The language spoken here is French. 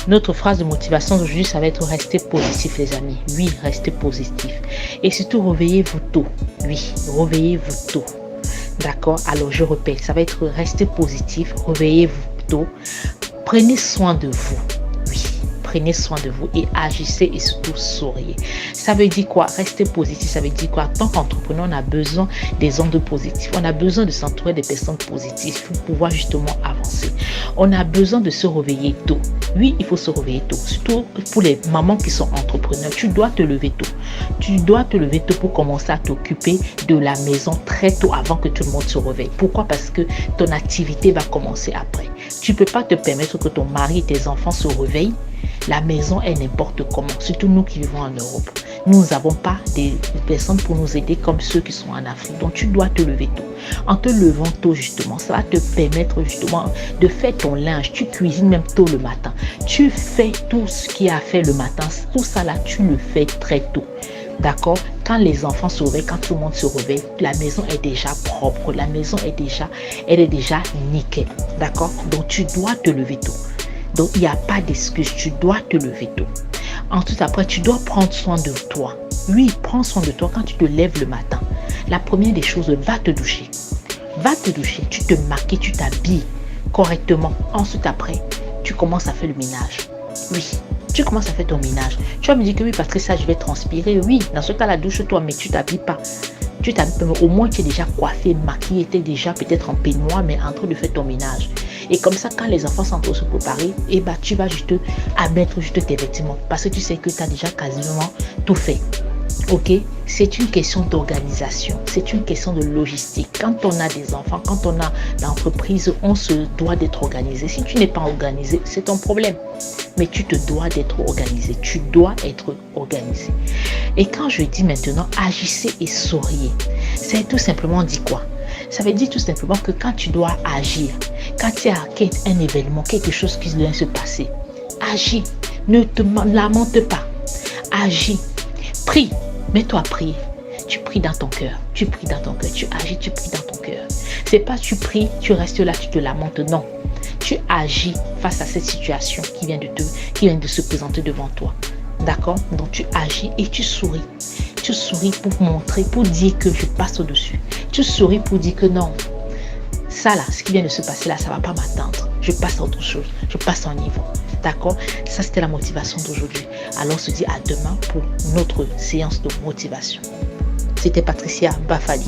Notre phrase de motivation d'aujourd'hui, ça va être rester positif, les amis. Oui, restez positif. Et surtout, réveillez-vous tôt. Oui, réveillez-vous tôt. D'accord? Alors, je répète, ça va être rester positif, réveillez-vous tôt. Prenez soin de vous. Oui, prenez soin de vous et agissez et surtout souriez. Ça veut dire quoi? Rester positif, ça veut dire quoi? En tant qu'entrepreneur, on a besoin des ondes positives. On a besoin de s'entourer des personnes positives pour pouvoir justement avancer. On a besoin de se réveiller tôt. Oui, il faut se réveiller tôt. Surtout pour les mamans qui sont entrepreneurs, tu dois te lever tôt. Tu dois te lever tôt pour commencer à t'occuper de la maison très tôt avant que tout le monde se réveille. Pourquoi? Parce que ton activité va commencer après. Tu ne peux pas te permettre que ton mari et tes enfants se réveillent. La maison est n'importe comment, surtout nous qui vivons en Europe. Nous n'avons pas des personnes pour nous aider comme ceux qui sont en Afrique. Donc, tu dois te lever tôt. En te levant tôt, justement, ça va te permettre justement de faire ton linge. Tu cuisines même tôt le matin. Tu fais tout ce qu'il y a à faire le matin. Tout ça là, tu le fais très tôt. D'accord? Quand les enfants se réveillent, quand tout le monde se réveille, la maison est déjà propre. La maison est déjà nickel. D'accord? Donc, tu dois te lever tôt. Donc, il n'y a pas d'excuse. Tu dois te lever tôt. Ensuite, après, tu dois prendre soin de toi. Oui, prends soin de toi quand tu te lèves le matin. La première des choses, va te doucher. Va te doucher. Tu te maquilles, tu t'habilles correctement. Ensuite, après, tu commences à faire le ménage. Oui, tu commences à faire ton ménage. Tu vas me dire que oui, parce que ça, je vais transpirer. Oui, dans ce cas, la douche-toi, mais tu t'habilles pas. Tu t'habilles, au moins, tu es déjà coiffé, maquillé, tu es déjà peut-être en peignoir, mais en train de faire ton ménage. Et comme ça, quand les enfants sont en train de se préparer, et bah, tu vas juste mettre juste tes vêtements. Parce que tu sais que tu as déjà quasiment tout fait. Ok? C'est une question d'organisation. C'est une question de logistique. Quand on a des enfants, quand on a l'entreprise, on se doit d'être organisé. Si tu n'es pas organisé, c'est ton problème. Mais tu te dois d'être organisé. Tu dois être organisé. Et quand je dis maintenant, agissez et souriez, c'est tout simplement dit quoi? Ça veut dire tout simplement que quand tu dois agir, quand il y a un événement, quelque chose qui doit se passer, agis. Ne te lamente pas. Agis. Prie. Mets-toi à prier. Tu pries dans ton cœur. Tu pries dans ton cœur. Tu agis, tu pries dans ton cœur. C'est pas tu pries, tu restes là, tu te lamentes. Non. Tu agis face à cette situation qui vient de se présenter devant toi. D'accord? Donc tu agis et tu souris. Tu souris pour montrer, pour dire que je passe au-dessus. Tu souris pour dire que non. Ça là, ce qui vient de se passer là, ça ne va pas m'attendre. Je passe à autre chose. Je passe à un niveau. D'accord? Ça, c'était la motivation d'aujourd'hui. Alors, on se dit à demain pour notre séance de motivation. C'était Patricia Bafali.